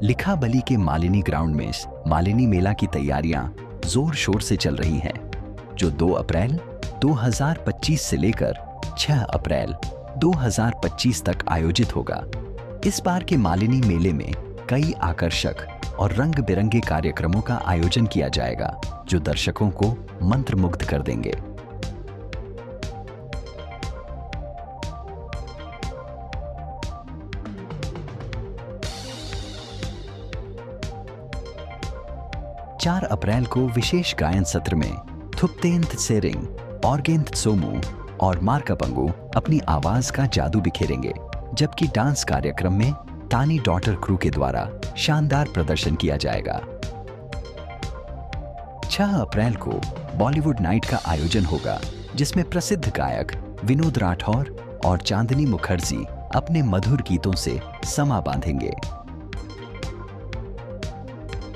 लिखाबली के मालिनी ग्राउंड में मालिनी मेला की तैयारियां जोर शोर से चल रही हैं, जो 2 अप्रैल 2025 से लेकर 6 अप्रैल 2025 तक आयोजित होगा। इस बार के मालिनी मेले में कई आकर्षक और रंग बिरंगे कार्यक्रमों का आयोजन किया जाएगा, जो दर्शकों को मंत्रमुग्ध कर देंगे। चार अप्रैल को विशेष गायन सत्र में थुप्तेंत सेरिंग, ऑर्गेंत सोमू और मार्कापंगू अपनी आवाज का जादू बिखेरेंगे, जबकि डांस कार्यक्रम में तानी डॉटर क्रू के द्वारा शानदार प्रदर्शन किया जाएगा। 6 अप्रैल को बॉलीवुड नाइट का आयोजन होगा, जिसमें प्रसिद्ध गायक विनोद राठौर और चांदनी मुखर्जी अपने मधुर गीतों से समा बांधेंगे।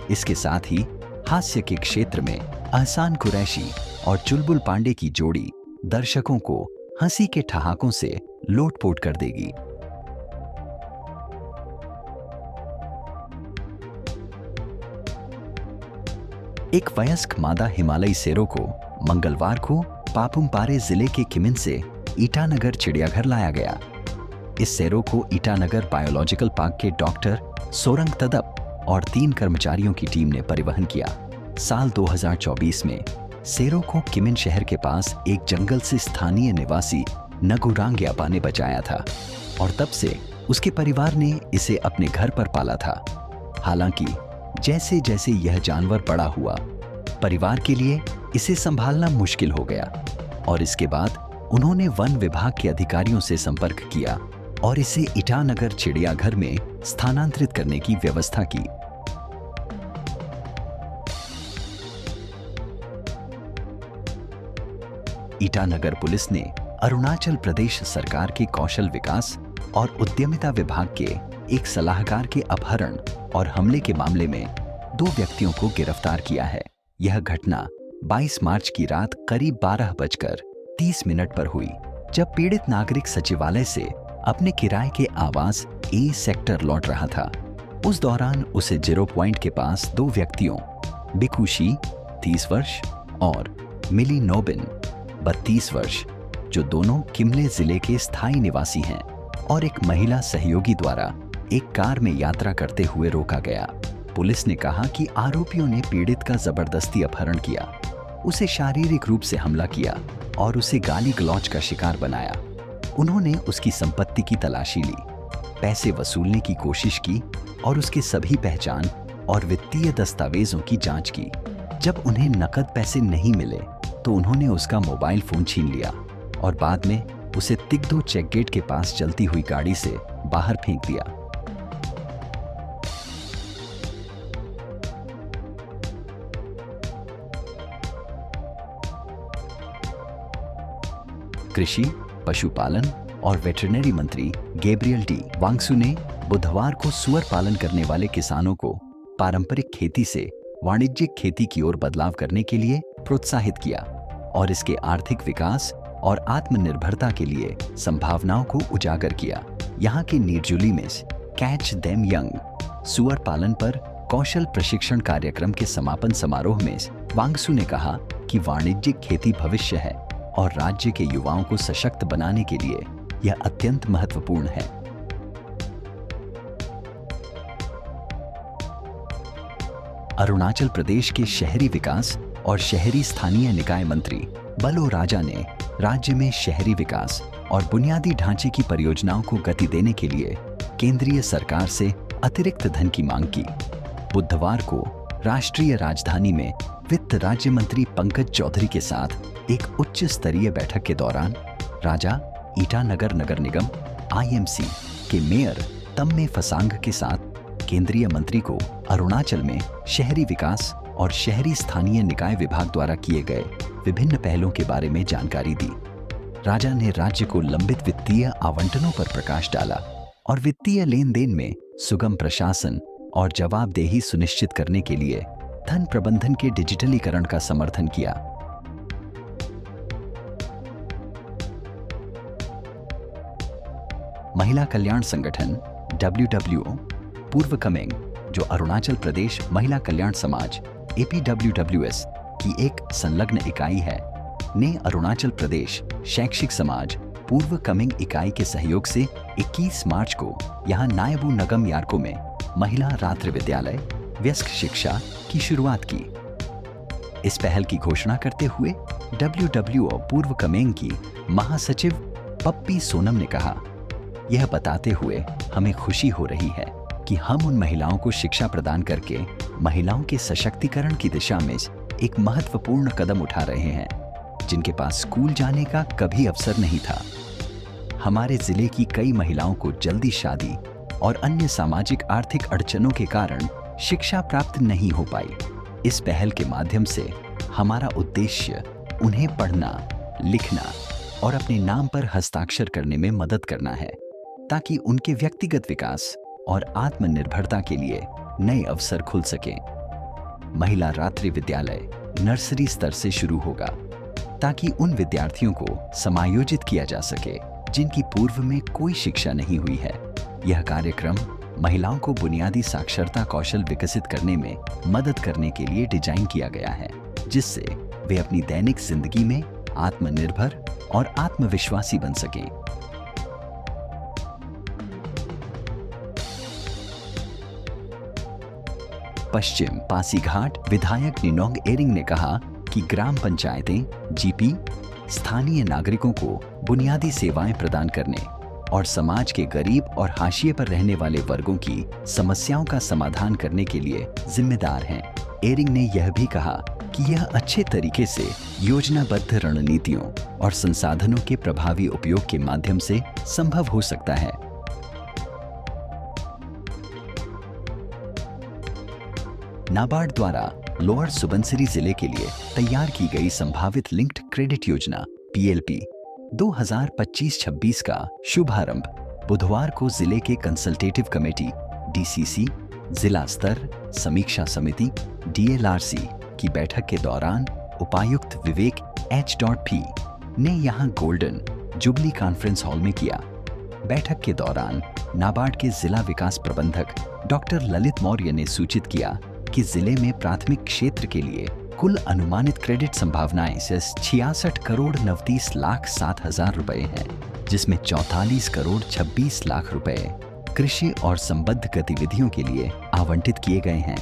इसके साथ ही हास्य के क्षेत्र में अहसान कुरैशी और चुलबुल पांडे की जोड़ी दर्शकों को हंसी के ठहाकों से लोटपोट कर देगी। एक वयस्क मादा हिमालयी शेरों को मंगलवार को पापुमपारे जिले के किमिन से ईटानगर चिड़ियाघर लाया गया। इस शेरों को ईटानगर बायोलॉजिकल पार्क के डॉक्टर सोरंग तदप और 3 कर्मचारियों की टीम ने परिवहन किया। साल 2024 में शेरों को किमिन शहर के पास एक जंगल से स्थानीय निवासी नगुरांग यापा ने बचाया था और तब से उसके परिवार ने इसे अपने घर पर पाला था। हालांकि जैसे जैसे यह जानवर बड़ा हुआ, परिवार के लिए इसे संभालना मुश्किल हो गया और इसके बाद उन्होंने वन विभाग के अधिकारियों से संपर्क किया और इसे ईटानगर चिड़ियाघर में स्थानांतरित करने की व्यवस्था की। ईटानगर पुलिस ने अरुणाचल प्रदेश सरकार के कौशल विकास और उद्यमिता विभाग के एक सलाहकार के अपहरण और हमले के मामले में 2 व्यक्तियों को गिरफ्तार किया है। यह घटना 22 मार्च की रात करीब 12:30 पर हुई, जब पीड़ित नागरिक सचिवालय से अपने किराए के आवास ए सेक्टर लौट रहा था। उस दौरान उसे जीरो पॉइंट के पास 2 व्यक्तियों बिकुशी 30 वर्ष और मिली नोबिन 32 वर्ष, जो दोनों किमले जिले के स्थायी निवासी हैं, और एक महिला सहयोगी द्वारा एक कार में यात्रा करते हुए रोका गया। पुलिस ने कहा कि आरोपियों ने पीड़ित का जबरदस्ती अपहरण किया, उसे शारीरिक रूप से हमला किया और उसे गाली गलौज का शिकार बनाया। उन्होंने उसकी संपत्ति की तलाशी ली, पैसे वसूलने की कोशिश की और उसके सभी पहचान और वित्तीय दस्तावेजों की जांच की। जब उन्हें नकद पैसे नहीं मिले तो उन्होंने उसका मोबाइल फोन छीन लिया और बाद में उसे तिगदो चेक गेट के पास चलती हुई गाड़ी से बाहर फेंक दिया। कृषि, पशुपालन और वेटरनरी मंत्री गैब्रियल डी वांगसू ने बुधवार को सुअर पालन करने वाले किसानों को पारंपरिक खेती से वाणिज्यिक खेती की ओर बदलाव करने के लिए प्रोत्साहित किया और इसके आर्थिक विकास और आत्मनिर्भरता के लिए संभावनाओं को उजागर किया। यहाँ के नीरजुली में कैच देम यंग सुअर पालन पर कौशल प्रशिक्षण कार्यक्रम के समापन समारोह में वांगसू ने कहा कि वाणिज्यिक खेती भविष्य है और राज्य के युवाओं को सशक्त बनाने के लिए यह अत्यंत महत्वपूर्ण है। अरुणाचल प्रदेश के शहरी विकास और शहरी स्थानीय निकाय मंत्री बलो राजा ने राज्य में शहरी विकास और बुनियादी ढांचे की परियोजनाओं को गति देने के लिए केंद्रीय सरकार से अतिरिक्त धन की मांग की। बुधवार को राष्ट्रीय राजधानी में वित्त राज्य मंत्री पंकज चौधरी के साथ एक उच्च स्तरीय बैठक के दौरान राजा ईटानगर नगर निगम (IMC) के मेयर तम्मे फसांग के साथ केंद्रीय मंत्री को अरुणाचल में शहरी विकास और शहरी स्थानीय निकाय विभाग द्वारा किए गए विभिन्न पहलों के बारे में जानकारी दी। राजा ने राज्य को लंबित वित्तीय आवंटनों पर प्रकाश डाला और वित्तीय लेन देन में सुगम प्रशासन, और जवाबदेही सुनिश्चित करने के लिए धन प्रबंधन के डिजिटलीकरण का समर्थन किया। महिला कल्याण संगठन WWO पूर्व कमेंग, जो अरुणाचल प्रदेश महिला कल्याण समाज APWWS की एक संलग्न इकाई है, ने अरुणाचल प्रदेश शैक्षिक समाज पूर्व कमेंग इकाई के सहयोग से 21 मार्च को यहां नायबू नगम यार्को में महिला रात्रि विद्यालय वयस्क शिक्षा की शुरुआत की। इस पहल की घोषणा करते हुए WWO पूर्व कमेंग की महासचिव पप्पी सोनम ने कहा, यह बताते हुए हमें खुशी हो रही है कि हम उन महिलाओं को शिक्षा प्रदान करके महिलाओं के सशक्तिकरण की दिशा में एक महत्वपूर्ण कदम उठा रहे हैं, जिनके पास स्कूल जाने का कभी अवसर नहीं था। हमारे जिले की कई महिलाओं को जल्दी शादी और अन्य सामाजिक आर्थिक अड़चनों के कारण शिक्षा प्राप्त नहीं हो पाई। इस पहल के माध्यम से हमारा उद्देश्य उन्हें पढ़ना, लिखना और अपने नाम पर हस्ताक्षर करने में मदद करना है, ताकि उनके व्यक्तिगत विकास और आत्मनिर्भरता के लिए नए अवसर खुल सकें। महिला रात्रि विद्यालय नर्सरी स्तर से शुरू होगा, ताकि उन विद्यार्थियों को समायोजित किया जा सके जिनकी पूर्व में कोई शिक्षा नहीं हुई है। यह कार्यक्रम महिलाओं को बुनियादी साक्षरता कौशल विकसित करने में मदद करने के लिए डिजाइन किया गया है, जिससे वे अपनी दैनिक जिंदगी में आत्मनिर्भर और आत्मविश्वासी बन सकें। पश्चिम पासीघाट विधायक निनोंग एरिंग ने कहा कि ग्राम पंचायतें GP स्थानीय नागरिकों को बुनियादी सेवाएं प्रदान करने और समाज के गरीब और हाशिए पर रहने वाले वर्गों की समस्याओं का समाधान करने के लिए जिम्मेदार हैं। एरिंग ने यह भी कहा कि यह अच्छे तरीके से योजनाबद्ध रणनीतियों और संसाधनों के प्रभावी उपयोग के माध्यम से संभव हो सकता है। नाबार्ड द्वारा लोअर सुबनसिरी जिले के लिए तैयार की गई संभावित लिंक्ड क्रेडिट योजना PLP 2025-26 का शुभारंभ बुधवार को जिले के कंसल्टेटिव कमेटी DCC, जिला स्तर समीक्षा समिति DLRC की बैठक के दौरान उपायुक्त विवेक H.P ने यहां गोल्डन जुबली कॉन्फ्रेंस हॉल में किया। बैठक के दौरान नाबार्ड के जिला विकास प्रबंधक डॉक्टर ललित मौर्य ने सूचित किया कि जिले में प्राथमिक क्षेत्र के लिए कुल अनुमानित क्रेडिट संभावनाएं 66 करोड़ 29 लाख 7 हजार रुपए हैं, जिसमें 44 करोड़ 26 लाख रुपए कृषि और संबद्ध गतिविधियों के लिए आवंटित किए गए हैं।